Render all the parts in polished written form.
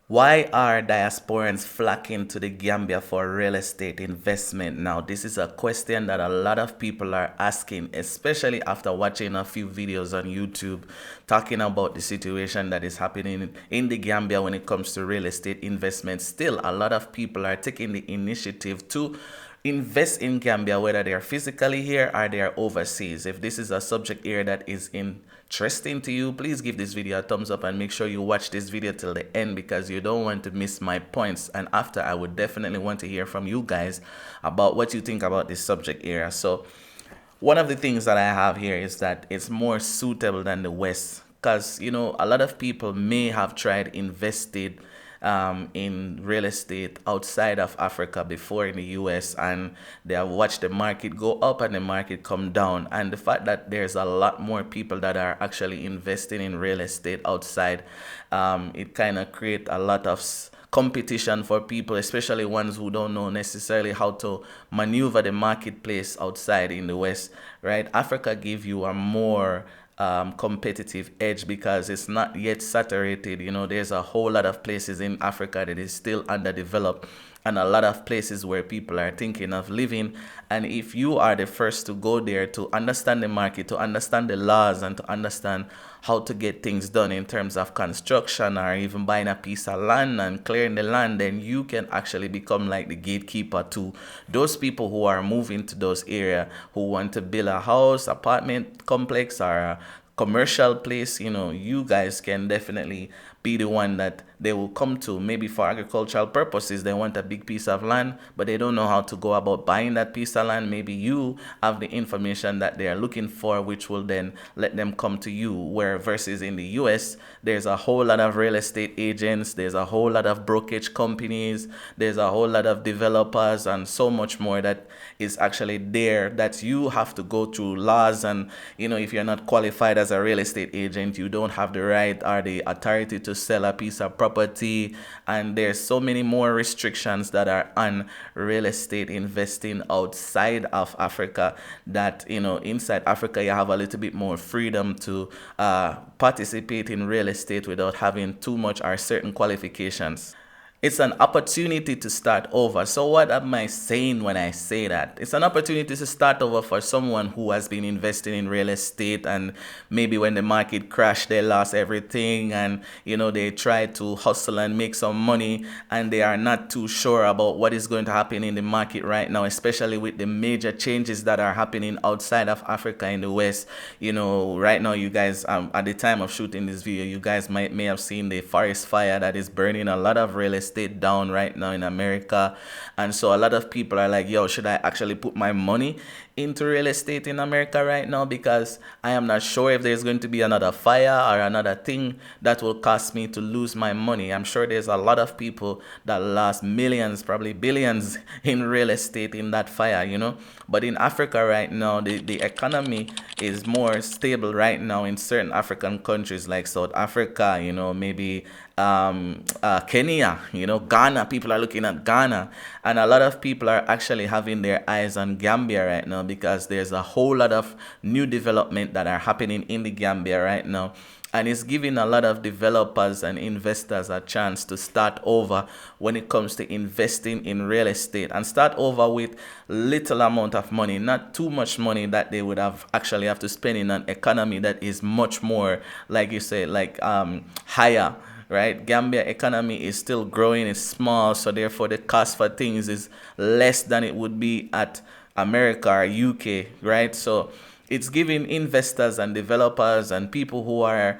Why are diasporans flocking to the Gambia for real estate investment now? This is a question that a lot of people are asking, especially after watching a few videos on YouTube talking about the situation that is happening in the Gambia when it comes to real estate investment. Still, a lot of people are taking the initiative to invest in Gambia, whether they're physically here or they're overseas. If this is a subject area that is interesting to you, please give this video a thumbs up and make sure you watch this video till the end because you don't want to miss my points. And after, I would definitely want to hear from you guys about what you think about this subject area. So one of the things that I have here is that it's more suitable than the West because, you know, a lot of people may have tried invested in real estate outside of Africa before in the US, and they have watched the market go up and the market come down. And the fact that there's a lot more people that are actually investing in real estate outside, it kind of create a lot of competition for people, especially ones who don't know necessarily how to maneuver the marketplace outside in the West, right? Africa give you a more competitive edge because it's not yet saturated. You know, there's a whole lot of places in Africa that is still underdeveloped and a lot of places where people are thinking of living. And if you are the first to go there to understand the market, to understand the laws, and to understand how to get things done in terms of construction or even buying a piece of land and clearing the land, then you can actually become like the gatekeeper to those people who are moving to those areas, who want to build a house, apartment complex, or a commercial place. You know, you guys can definitely be the one that they will come to. Maybe for agricultural purposes, they want a big piece of land, but they don't know how to go about buying that piece of land. Maybe you have the information that they are looking for, which will then let them come to you. Where versus in the US, there's a whole lot of real estate agents, there's a whole lot of brokerage companies, there's a whole lot of developers, and so much more that is actually there that you have to go through laws. And, you know, if you're not qualified as a real estate agent, you don't have the right or the authority to sell a piece of property. And there's so many more restrictions that are on real estate investing outside of Africa that, you know, inside Africa you have a little bit more freedom to participate in real estate without having too much or certain qualifications. It's an opportunity to start over. So what am I saying when I say that? It's an opportunity to start over for someone who has been investing in real estate, and maybe when the market crashed, they lost everything, and, you know, they tried to hustle and make some money, and they are not too sure about what is going to happen in the market right now, especially with the major changes that are happening outside of Africa in the West. You know, right now, you guys, at the time of shooting this video, you guys may have seen the forest fire that is burning a lot of real estate down right now in America. And so a lot of people are like, yo, should I actually put my money into real estate in America right now, because I am not sure if there's going to be another fire or another thing that will cause me to lose my money. I'm sure there's a lot of people that lost millions, probably billions in real estate in that fire, you know. But in Africa right now, the economy is more stable right now in certain African countries like South Africa, you know, maybe Kenya, you know, Ghana. People are looking at Ghana, and a lot of people are actually having their eyes on Gambia right now because there's a whole lot of new development that are happening in the Gambia right now. And it's giving a lot of developers and investors a chance to start over when it comes to investing in real estate, and start over with little amount of money, not too much money that they would have to spend in an economy that is much more, like you say, like higher. Right, Gambia economy is still growing, it's small, so therefore the cost for things is less than it would be at America or UK, right? So it's giving investors and developers and people who are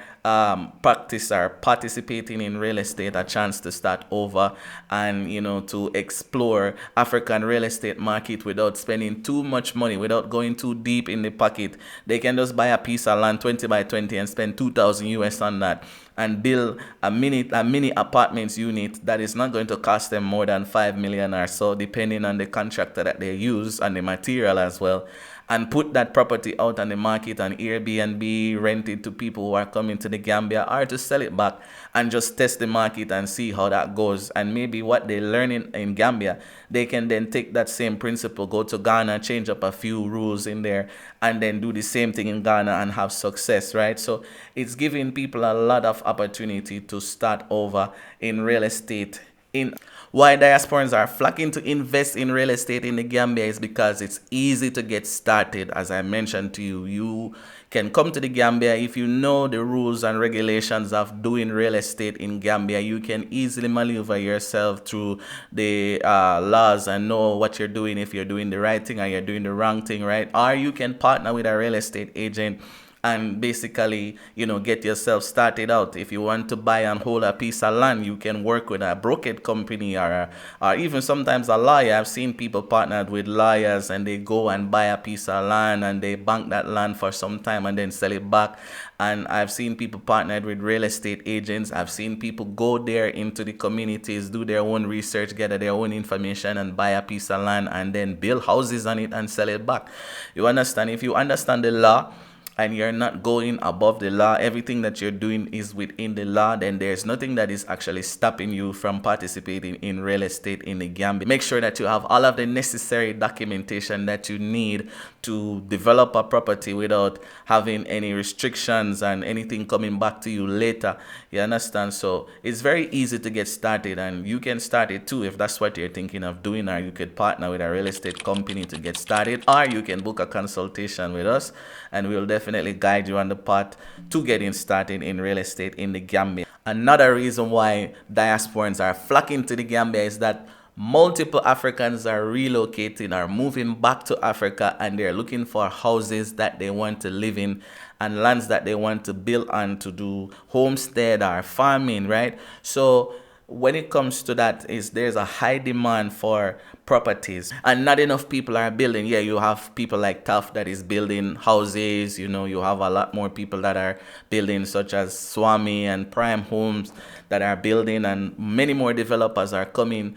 participating in real estate a chance to start over, and, you know, to explore African real estate market without spending too much money, without going too deep in the pocket. They can just buy a piece of land 20 by 20 and spend 2,000 US on that, and build a mini apartments unit that is not going to cost them more than 5 million or so, depending on the contractor that they use and the material as well. and put that property out on the market on Airbnb, rent it to people who are coming to the Gambia, or to sell it back and just test the market and see how that goes. And maybe what they learn in Gambia, they can then take that same principle, go to Ghana, change up a few rules in there, and then do the same thing in Ghana and have success, right? So it's giving people a lot of opportunity to start over in real estate. In why diasporans are flocking to invest in real estate in the Gambia is because it's easy to get started. As I mentioned to you, you can come to the Gambia if you know the rules and regulations of doing real estate in Gambia. You can easily maneuver yourself through the laws and know what you're doing, if you're doing the right thing or you're doing the wrong thing, right? Or you can partner with a real estate agent and basically, get yourself started out. If you want to buy and hold a piece of land, you can work with a brokerage company or even sometimes a lawyer. I've seen people partnered with lawyers and they go and buy a piece of land and they bank that land for some time and then sell it back. And I've seen people partnered with real estate agents. I've seen people go there into the communities, do their own research, gather their own information and buy a piece of land and then build houses on it and sell it back. You understand? If you understand the law, and you're not going above the law, everything that you're doing is within the law, then there's nothing that is actually stopping you from participating in real estate in the Gambia. Make sure that you have all of the necessary documentation that you need to develop a property without having any restrictions and anything coming back to you later. You understand? So it's very easy to get started, and you can start it too if that's what you're thinking of doing, or you could partner with a real estate company to get started, or you can book a consultation with us and we'll definitely guide you on the path to getting started in real estate in the Gambia. Another reason why diasporans are flocking to the Gambia is that multiple Africans are relocating, are moving back to Africa, and they're looking for houses that they want to live in and lands that they want to build on to do homestead or farming, right? So when it comes to that, there's a high demand for properties and not enough people are building. Yeah, you have people like Tough that is building houses, you have a lot more people that are building, such as Swami and Prime Homes that are building, and many more developers are coming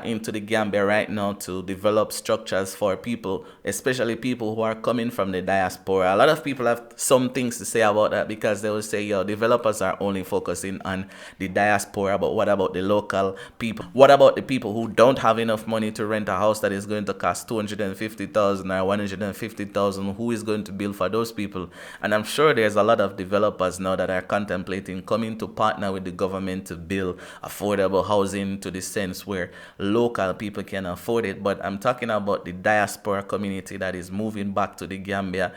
into the Gambia right now to develop structures for people, especially people who are coming from the diaspora. A lot of people have some things to say about that, because they will say, yo, developers are only focusing on the diaspora, but what about the local people? What about the people who don't have enough money to rent a house that is going to cost 250,000 or 150,000? Who is going to build for those people? And I'm sure there's a lot of developers now that are contemplating coming to partner with the government to build affordable housing, to the sense where local people can afford it. But I'm talking about the diaspora community that is moving back to the Gambia.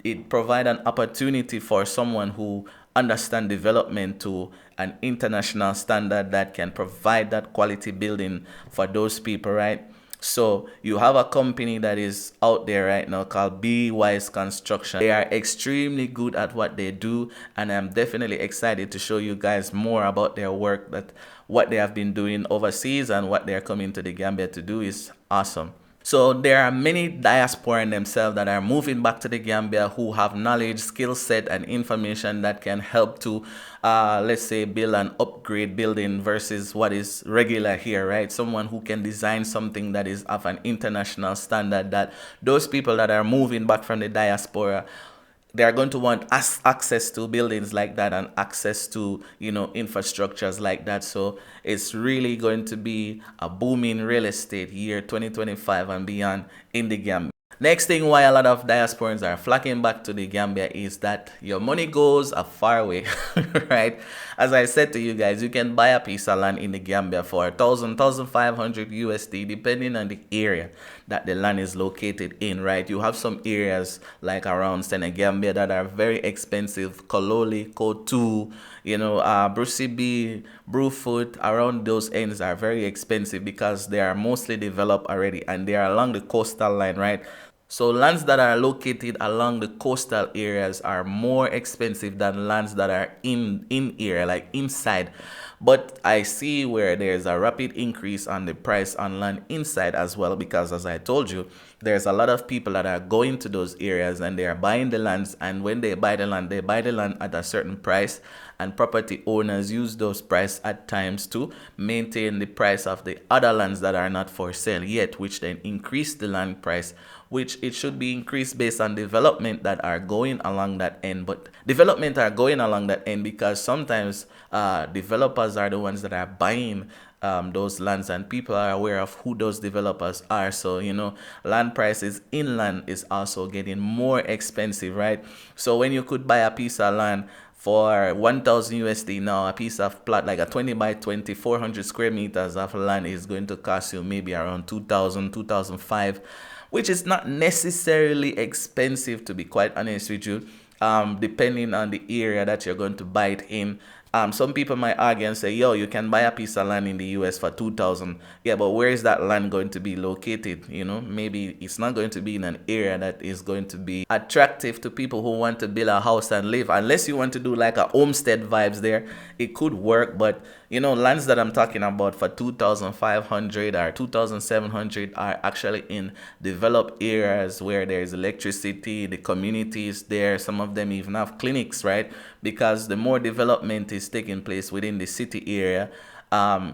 It provides an opportunity for someone who understands development to an international standard that can provide that quality building for those people, right? So you have a company that is out there right now called Be Wise Construction. They are extremely good at what they do, and I'm definitely excited to show you guys more about their work, that what they have been doing overseas and what they're coming to the Gambia to do is awesome. So there are many diasporans themselves that are moving back to the Gambia who have knowledge, skill set, and information that can help to, let's say, build an upgrade building versus what is regular here, right? Someone who can design something that is of an international standard, that those people that are moving back from the diaspora, they are going to want access to buildings like that and access to, infrastructures like that. So it's really going to be a booming real estate year 2025 and beyond in the Gambia. Next thing why a lot of diasporans are flocking back to the Gambia is that your money goes a far away, right? As I said to you guys, you can buy a piece of land in the Gambia for 1,500 USD, depending on the area that the land is located in, right? You have some areas like around Senegambia that are very expensive. Kololi, Kotu, Brucey B, Brewfoot, around those ends are very expensive because they are mostly developed already and they are along the coastal line, right? So lands that are located along the coastal areas are more expensive than lands that are in area, like inside. But I see where there's a rapid increase on the price on land inside as well, because as I told you, there's a lot of people that are going to those areas and they are buying the lands, and when they buy the land at a certain price, and property owners use those prices at times to maintain the price of the other lands that are not for sale yet, which then increase the land price, which it should be increased based on development that are going along that end. But development are going along that end because sometimes developers are the ones that are buying those lands, and people are aware of who those developers are. So land prices inland is also getting more expensive, right? So when you could buy a piece of land for 1,000 USD, now a piece of plot like a 20 by 20 400 square meters of land is going to cost you maybe around 2,000, 2,005, which is not necessarily expensive, to be quite honest with you, depending on the area that you're going to buy it in. Some people might argue and say, yo, you can buy a piece of land in the US for 2,000. Yeah, but where is that land going to be located? Maybe it's not going to be in an area that is going to be attractive to people who want to build a house and live. Unless you want to do like a homestead vibes there, it could work. But lands that I'm talking about for 2,500 or 2,700 are actually in developed areas where there is electricity, the community is there. Some of them even have clinics, right? Because the more development is taking place within the city area,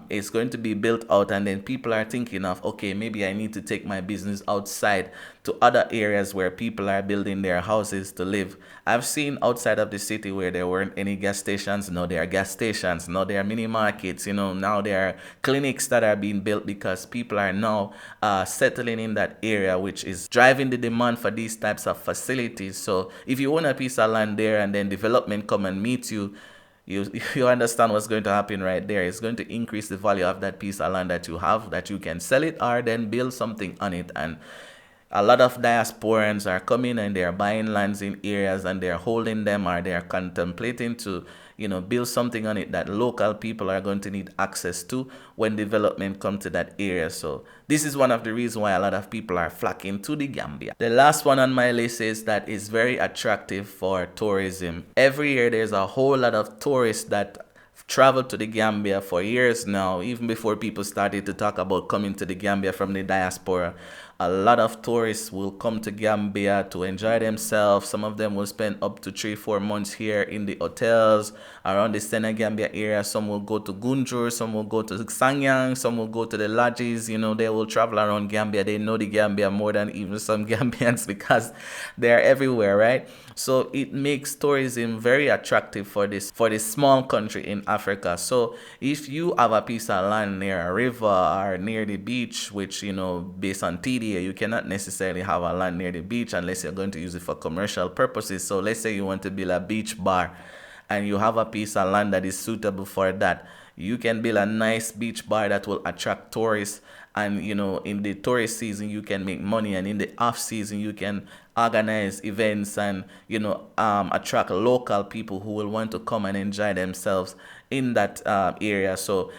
it's going to be built out, and then people are thinking of, okay, maybe I need to take my business outside to other areas where people are building their houses to live. I've seen outside of the city where there weren't any gas stations. Now there are gas stations. Now there are mini markets. Now there are clinics that are being built because people are now settling in that area, which is driving the demand for these types of facilities. So if you own a piece of land there and then development come and meet you, you understand what's going to happen right there. It's going to increase the value of that piece of land that you have, that you can sell it or then build something on it. And a lot of diasporans are coming and they're buying lands in areas and they're holding them, or they're contemplating to build something on it that local people are going to need access to when development comes to that area. So this is one of the reasons why a lot of people are flocking to the Gambia. The last one on my list is that it's very attractive for tourism. Every year there's a whole lot of tourists that traveled to the Gambia for years now, even before people started to talk about coming to the Gambia from the diaspora. A lot of tourists will come to Gambia to enjoy themselves. Some of them will spend up to 3-4 months here in the hotels around the Senegal Gambia area. Some will go to Gunjur, some will go to Sanyang, some will go to the lodges. They will travel around Gambia. They know the Gambia more than even some Gambians because they're everywhere, right? So it makes tourism very attractive for this small country in Africa. So if you have a piece of land near a river or near the beach, which based on TDA, you cannot necessarily have a land near the beach unless you're going to use it for commercial purposes. So let's say you want to build a beach bar and you have a piece of land that is suitable for that. You can build a nice beach bar that will attract tourists, and in the tourist season you can make money, and in the off season you can organize events and attract local people who will want to come and enjoy themselves in that area. So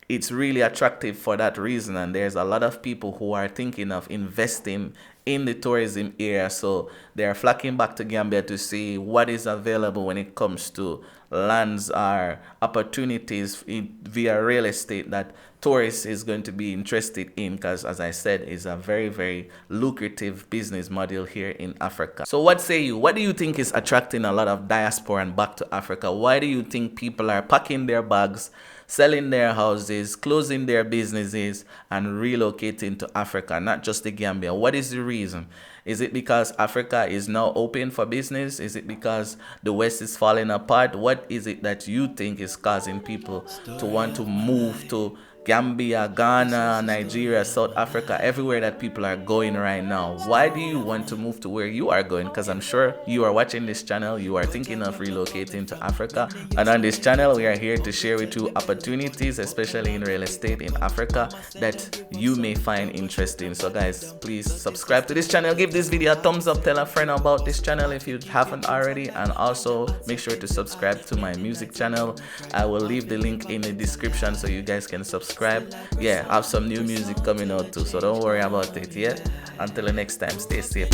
it's really attractive for that reason, and there's a lot of people who are thinking of investing in the tourism area. So they're flocking back to Gambia to see what is available when it comes to lands or opportunities via real estate that tourists is going to be interested in, because as I said, it's a very, very lucrative business model here in Africa. So what say you? What do you think is attracting a lot of diaspora back to Africa? Why do you think people are packing their bags, selling their houses, closing their businesses, and relocating to Africa, not just the Gambia? What is the reason? Is it because Africa is now open for business? Is it because the West is falling apart? What is it that you think is causing people to want to move to Gambia, Ghana, Nigeria, South Africa, everywhere that people are going right now? Why do you want to move to where you are going? Because I'm sure you are watching this channel, you are thinking of relocating to Africa. And on this channel, we are here to share with you opportunities, especially in real estate in Africa, that you may find interesting. So guys, please subscribe to this channel, give this video a thumbs up, tell a friend about this channel if you haven't already, and also make sure to subscribe to my music channel. I will leave the link in the description so you guys can subscribe. Yeah, I have some new music coming out too, so don't worry about it. Yeah, until the next time, stay safe.